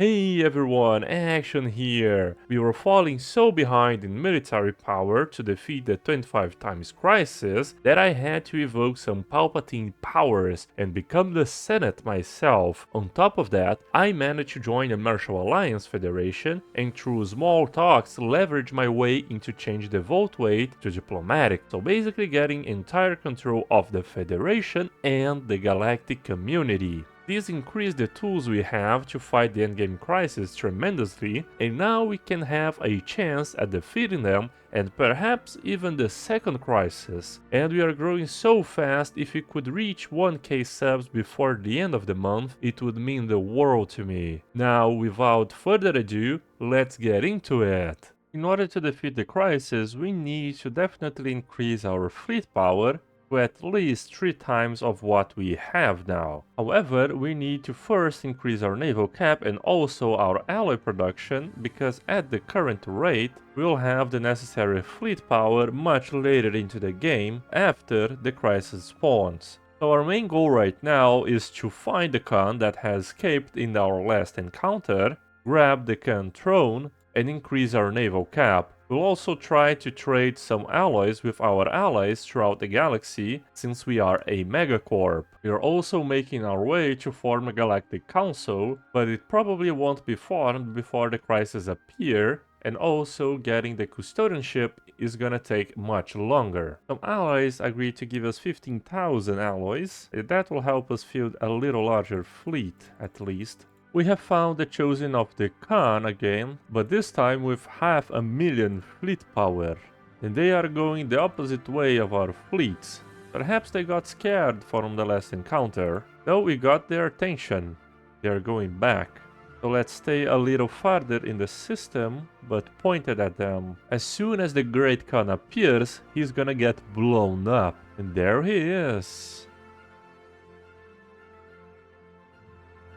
Hey everyone, Action here! We were falling so behind in military power to defeat the 25 times crisis that I had to evoke some Palpatine powers and become the Senate myself. On top of that, I managed to join the Martial Alliance Federation and through small talks leverage my way into change the vote weight to diplomatic, so basically getting entire control of the Federation and the galactic community. This increased the tools we have to fight the endgame crisis tremendously, and now we can have a chance at defeating them and perhaps even the second crisis. And we are growing so fast, if we could reach 1k subs before the end of the month, it would mean the world to me. Now, without further ado, let's get into it. In order to defeat the crisis, we need to definitely increase our fleet power to at least 3 times of what we have now. However, we need to first increase our naval cap and also our alloy production, because at the current rate, we'll have the necessary fleet power much later into the game after the crisis spawns. So our main goal right now is to find the Khan that has escaped in our last encounter, grab the Khan throne, and increase our naval cap. We'll also try to trade some alloys with our allies throughout the galaxy, since we are a megacorp. We are also making our way to form a galactic council, but it probably won't be formed before the crisis appear, and also getting the custodianship is gonna take much longer. Some allies agreed to give us 15,000 alloys. That will help us field a little larger fleet, at least. We have found the chosen of the Khan again, but this time with 500,000 fleet power. And they are going the opposite way of our fleets. Perhaps they got scared from the last encounter. No, we got their attention. They are going back. So let's stay a little farther in the system, but pointed at them. As soon as the Great Khan appears, he's gonna get blown up. And there he is.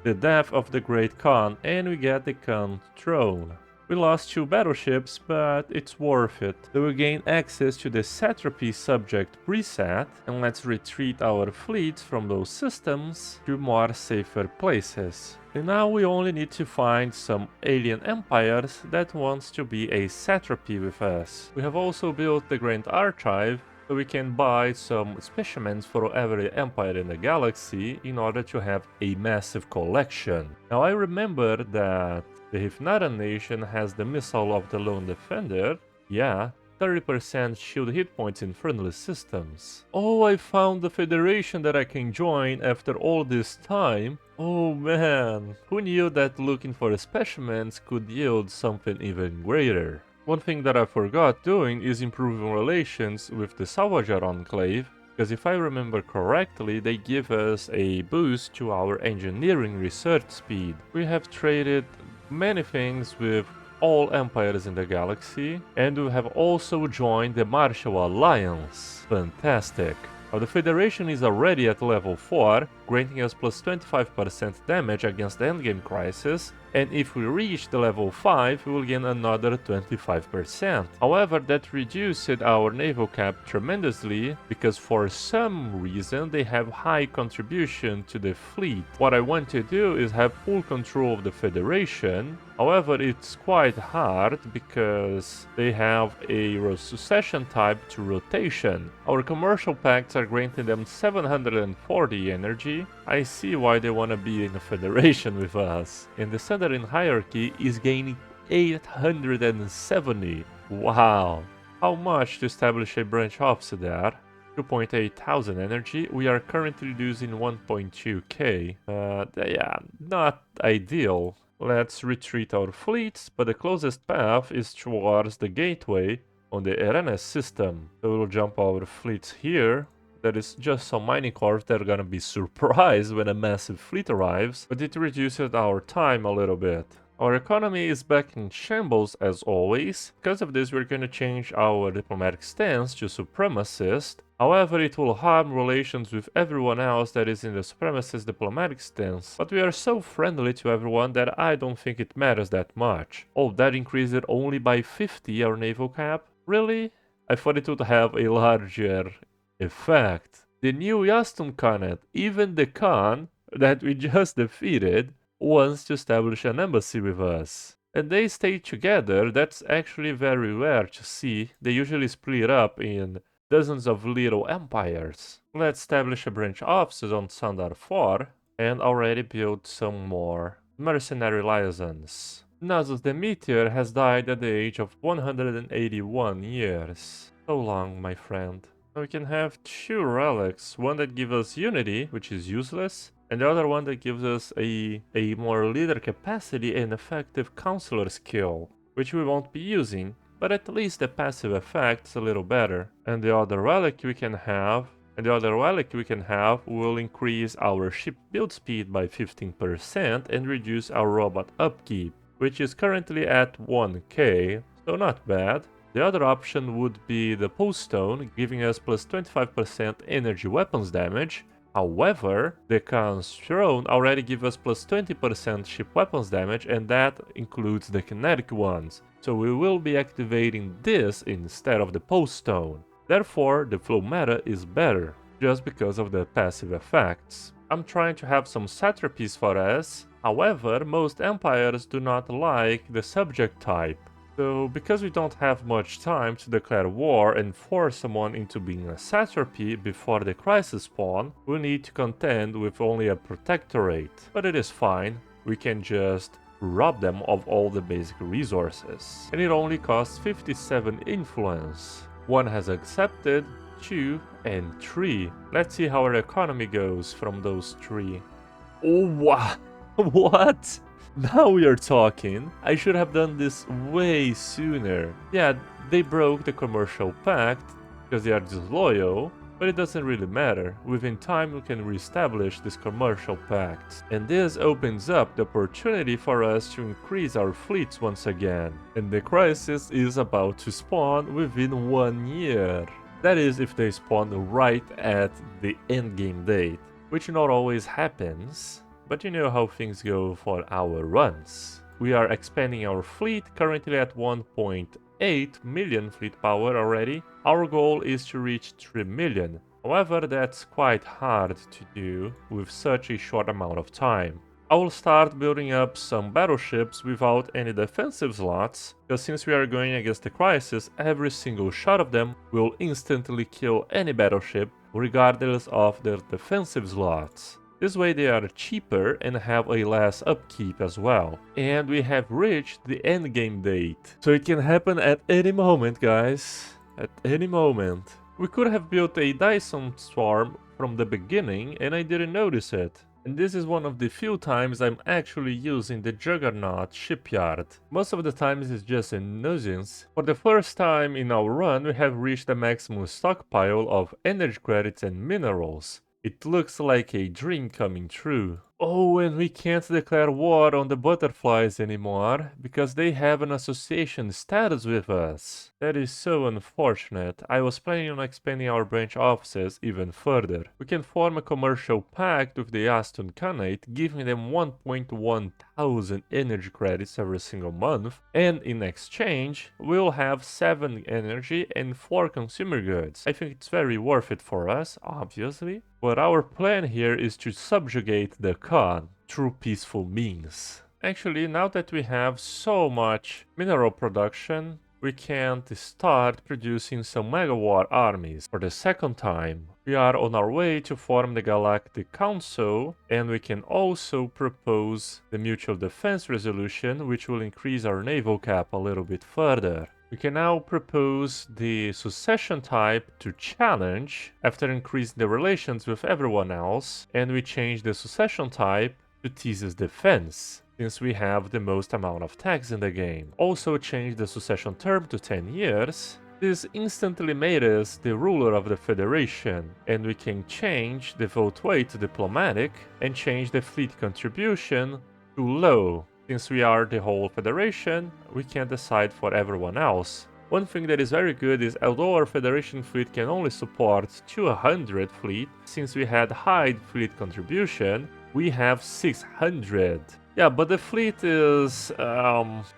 The death of the Great Khan, and we get the Khan throne. We lost 2 battleships, but it's worth it. So we gain access to the Satrapy subject preset, and let's retreat our fleets from those systems to more safer places. And now we only need to find some alien empires that wants to be a satrapy with us. We have also built the Grand Archive, so we can buy some specimens for every empire in the galaxy in order to have a massive collection. Now I remember that the Hifnaran nation has the missile of the Lone Defender. Yeah, 30% shield hit points in friendly systems. Oh, I found the federation that I can join after all this time. Oh man, who knew that looking for specimens could yield something even greater? One thing that I forgot doing is improving relations with the Salvajar Enclave, because if I remember correctly, they give us a boost to our engineering research speed. We have traded many things with all empires in the galaxy, and we have also joined the Martial Alliance. Fantastic! Now the Federation is already at level 4, granting us plus 25% damage against the endgame crisis, and if we reach the level 5, we will gain another 25%. However, that reduced our naval cap tremendously, because for some reason they have high contribution to the fleet. What I want to do is have full control of the Federation. However, it's quite hard because they have a Secession type to rotation. Our commercial pacts are granting them 740 energy. I see why they want to be in a federation with us. And the Southern hierarchy is gaining 870. Wow! How much to establish a branch office there? 2.8 thousand energy. We are currently using 1.2k. Yeah, not ideal. Let's retreat our fleets, but the closest path is towards the gateway on the Arenas system. So we'll jump our fleets here. There is just some mining corps that are gonna be surprised when a massive fleet arrives, but it reduces our time a little bit. Our economy is back in shambles as always. Because of this, we're gonna change our diplomatic stance to supremacist. However, it will harm relations with everyone else that is in the supremacist diplomatic stance. But we are so friendly to everyone that I don't think it matters that much. Oh, that increased it only by 50 our naval cap? Really? I thought it would have a larger effect. The new Yastum Khanate, even the Khan that we just defeated, wants to establish an embassy with us. And they stay together. That's actually very rare to see. They usually split up in dozens of little empires. Let's establish a branch offices on Sandar 4 and already build some more mercenary liaisons. Nasus the Meteor has died at the age of 181 years. So long, my friend. We can have two relics, one that gives us unity, which is useless, and the other one that gives us a more leader capacity and effective counselor skill, which we won't be using, but at least the passive effect is a little better. And the other relic we can have will increase our ship build speed by 15% and reduce our robot upkeep, which is currently at 1k, so not bad. The other option would be the Pole Stone, giving us plus 25% energy weapons damage. However, the Khan's Throne already gives us plus 20% ship weapons damage, and that includes the kinetic ones. So we will be activating this instead of the Pole Stone. Therefore, the flow meta is better, just because of the passive effects. I'm trying to have some satrapies for us. However, most empires do not like the subject type. So, because we don't have much time to declare war and force someone into being a satrapy before the crisis spawn, we need to contend with only a protectorate. But it is fine, we can just rob them of all the basic resources. And it only costs 57 influence. 1 has accepted, 2 and 3. Let's see how our economy goes from those 3. Oh, wow! What? Now we are talking. I should have done this way sooner. Yeah, they broke the commercial pact because they are disloyal, but it doesn't really matter. Within time we can reestablish this commercial pact. And this opens up the opportunity for us to increase our fleets once again. And the crisis is about to spawn within 1 year. That is if they spawn right at the endgame date, which not always happens. But you know how things go for our runs. We are expanding our fleet, currently at 1.8 million fleet power already. Our goal is to reach 3 million. However, that's quite hard to do with such a short amount of time. I will start building up some battleships without any defensive slots, because since we are going against the crisis, every single shot of them will instantly kill any battleship, regardless of their defensive slots. This way they are cheaper and have a less upkeep as well. And we have reached the endgame date. So it can happen at any moment, guys. At any moment. We could have built a Dyson Swarm from the beginning and I didn't notice it. And this is one of the few times I'm actually using the Juggernaut shipyard. Most of the times it's just a nuisance. For the first time in our run we have reached the maximum stockpile of energy credits and minerals. It looks like a dream coming true. Oh, and we can't declare war on the butterflies anymore, because they have an association status with us. That is so unfortunate. I was planning on expanding our branch offices even further. We can form a commercial pact with the Aston Khanate, giving them 1.1 thousand energy credits every single month, and in exchange, we'll have 7 energy and 4 consumer goods. I think it's very worth it for us, obviously. But our plan here is to subjugate the Khan through peaceful means. Actually, now that we have so much mineral production, we can start producing some megawar armies for the second time. We are on our way to form the Galactic Council, and we can also propose the Mutual Defense Resolution, which will increase our naval cap a little bit further. We can now propose the Secession type to challenge after increasing the relations with everyone else, and we change the Secession type to Thesis Defense, since we have the most amount of tags in the game. Also change the Secession term to 10 years. This instantly made us the ruler of the Federation, and we can change the vote weight to diplomatic and change the fleet contribution to low. Since we are the whole Federation, we can decide for everyone else. One thing that is very good is although our Federation fleet can only support 200 fleet, since we had high fleet contribution, we have 600. Yeah, but the fleet is,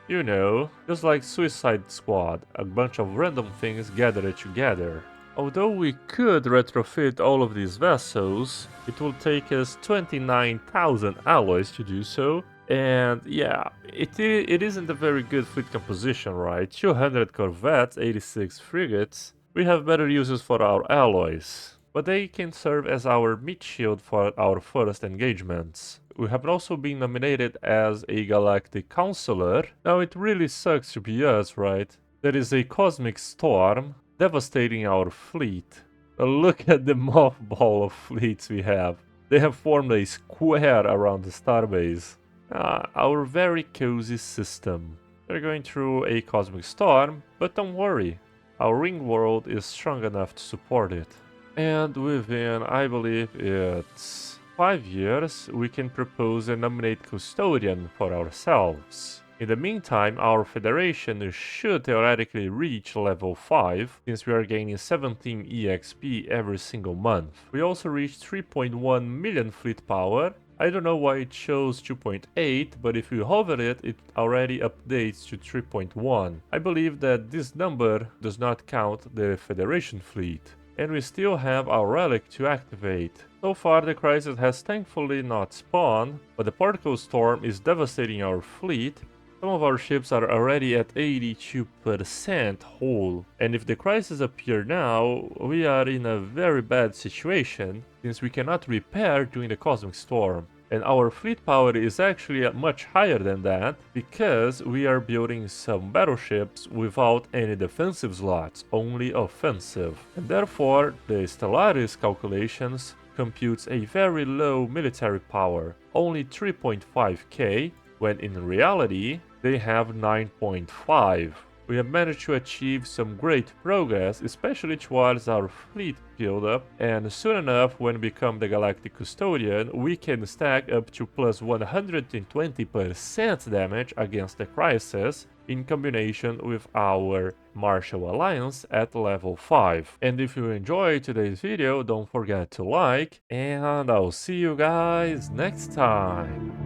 you know, just like Suicide Squad, a bunch of random things gathered together. Although we could retrofit all of these vessels, it will take us 29,000 alloys to do so, And yeah, it isn't a very good fleet composition, right? 200 corvettes, 86 frigates. We have better uses for our alloys, but they can serve as our meat shield for our first engagements. We have also been nominated as a galactic counselor. Now it really sucks to be us, right? There is a cosmic storm devastating our fleet. Look at the mothball of fleets we have. They have formed a square around the starbase. Our very cozy system. We're going through a cosmic storm, but don't worry, our ring world is strong enough to support it. And within, I believe it's 5 years, we can propose and nominate custodian for ourselves. In the meantime, our federation should theoretically reach level 5, since we are gaining 17 EXP every single month. We also reached 3.1 million fleet power. I don't know why it shows 2.8, but if you hover it, it already updates to 3.1. I believe that this number does not count the Federation fleet. And we still have our relic to activate. So far the crisis has thankfully not spawned, but the particle storm is devastating our fleet. Some of our ships are already at 82% whole, and if the crisis appears now, we are in a very bad situation, since we cannot repair during the cosmic storm. And our fleet power is actually much higher than that, because we are building some battleships without any defensive slots, only offensive. And therefore, the Stellaris calculations computes a very low military power, only 3.5k, when in reality, they have 9.5. We have managed to achieve some great progress, especially towards our fleet build-up, and soon enough, when we become the Galactic Custodian, we can stack up to plus 120% damage against the Crisis, in combination with our Martial Alliance at level 5. And if you enjoyed today's video, don't forget to like, and I'll see you guys next time.